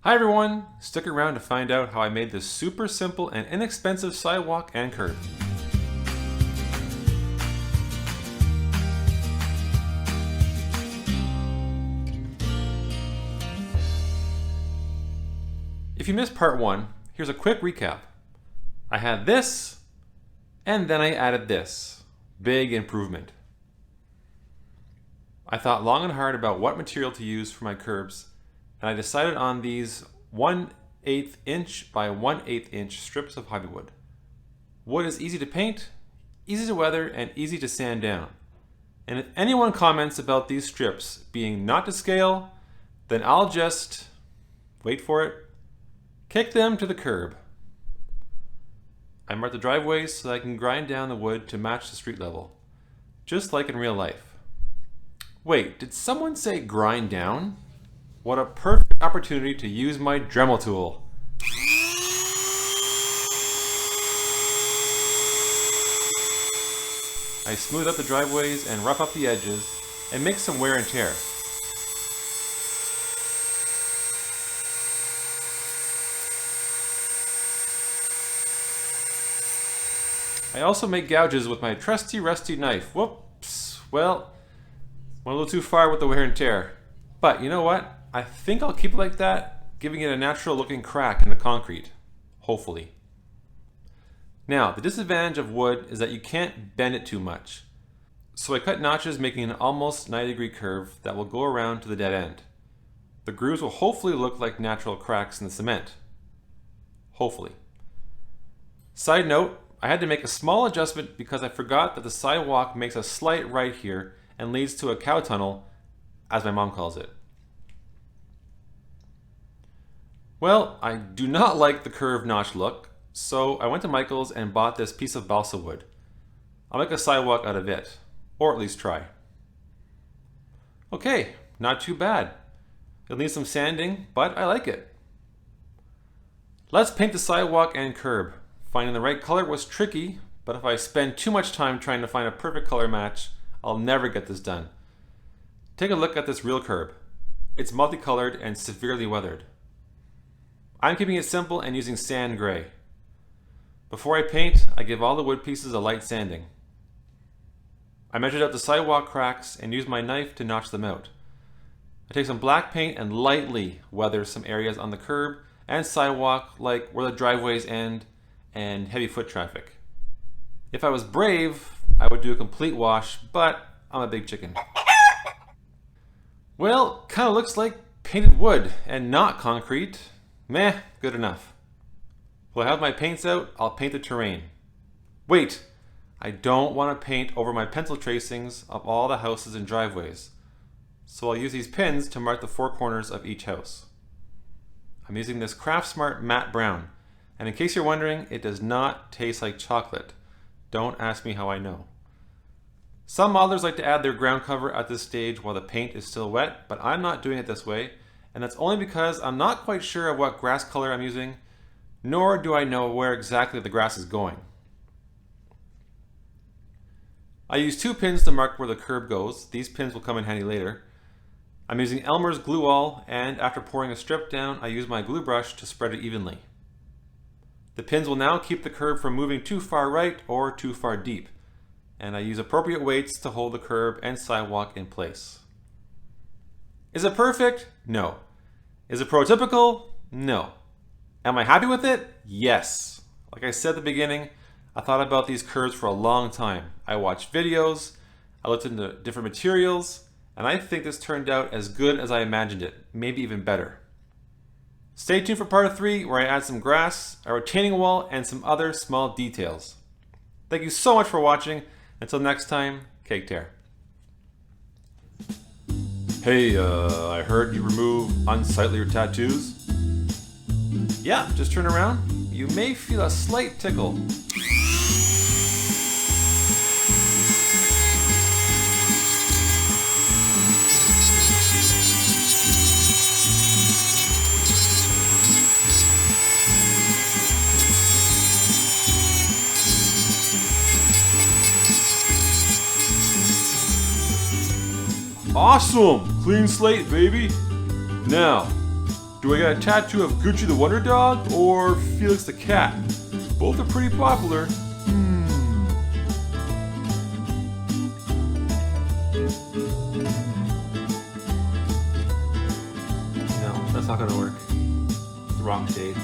Hi everyone! Stick around to find out how I made this super simple and inexpensive sidewalk and curb. If you missed part 1, here's a quick recap. I had this, and then I added this. Big improvement. I thought long and hard about what material to use for my curbs, and I decided on these 1/8 inch by 1/8 inch strips of hobbywood. Wood is easy to paint, easy to weather, and easy to sand down. And if anyone comments about these strips being not to scale, then I'll just, wait for it, kick them to the curb. I marked the driveways so that I can grind down the wood to match the street level, just like in real life. Wait, did someone say grind down? What a perfect opportunity to use my Dremel tool. I smooth out the driveways and rough up the edges and make some wear and tear. I also make gouges with my trusty rusty knife. Whoops, well, went a little too far with the wear and tear. But you know what? I think I'll keep it like that, giving it a natural looking crack in the concrete. Hopefully. Now, the disadvantage of wood is that you can't bend it too much. So I cut notches making an almost 90-degree curve that will go around to the dead end. The grooves will hopefully look like natural cracks in the cement. Hopefully. Side note, I had to make a small adjustment because I forgot that the sidewalk makes a slight right here and leads to a cow tunnel, as my mom calls it. Well, I do not like the curved notch look, so I went to Michael's and bought this piece of balsa wood. I'll make a sidewalk out of it, or at least try. Okay, not too bad. It'll need some sanding, but I like it. Let's paint the sidewalk and curb. Finding the right color was tricky, but if I spend too much time trying to find a perfect color match, I'll never get this done. Take a look at this real curb. It's multicolored and severely weathered. I'm keeping it simple and using sand gray. Before I paint, I give all the wood pieces a light sanding. I measured out the sidewalk cracks and used my knife to notch them out. I take some black paint and lightly weather some areas on the curb and sidewalk, like where the driveways end and heavy foot traffic. If I was brave, I would do a complete wash, but I'm a big chicken. Well, kind of looks like painted wood and not concrete. Meh, good enough. When I have my paints out, I'll paint the terrain. Wait, I don't want to paint over my pencil tracings of all the houses and driveways. So I'll use these pins to mark the four corners of each house. I'm using this Craftsmart matte brown, and in case you're wondering, it does not taste like chocolate. Don't ask me how I know. Some modelers like to add their ground cover at this stage while the paint is still wet, but I'm not doing it this way, and that's only because I'm not quite sure of what grass color I'm using, nor do I know where exactly the grass is going. I use 2 pins to mark where the curb goes. These pins will come in handy later. I'm using Elmer's glue all, and after pouring a strip down, I use my glue brush to spread it evenly. The pins will now keep the curb from moving too far right or too far deep, and I use appropriate weights to hold the curb and sidewalk in place. Is it perfect? No. Is it prototypical? No. Am I happy with it? Yes. Like I said at the beginning, I thought about these curves for a long time. I watched videos, I looked into different materials, and I think this turned out as good as I imagined it, maybe even better. Stay tuned for part 3 where I add some grass, a retaining wall, and some other small details. Thank you so much for watching. Until next time, cake tear. Hey, I heard you remove unsightly tattoos? Yeah, just turn around. You may feel a slight tickle. Awesome! Clean slate, baby! Now, Do I get a tattoo of Gucci the Wonder Dog or Felix the Cat? Both are pretty popular. No, that's not gonna work. It's the wrong shade.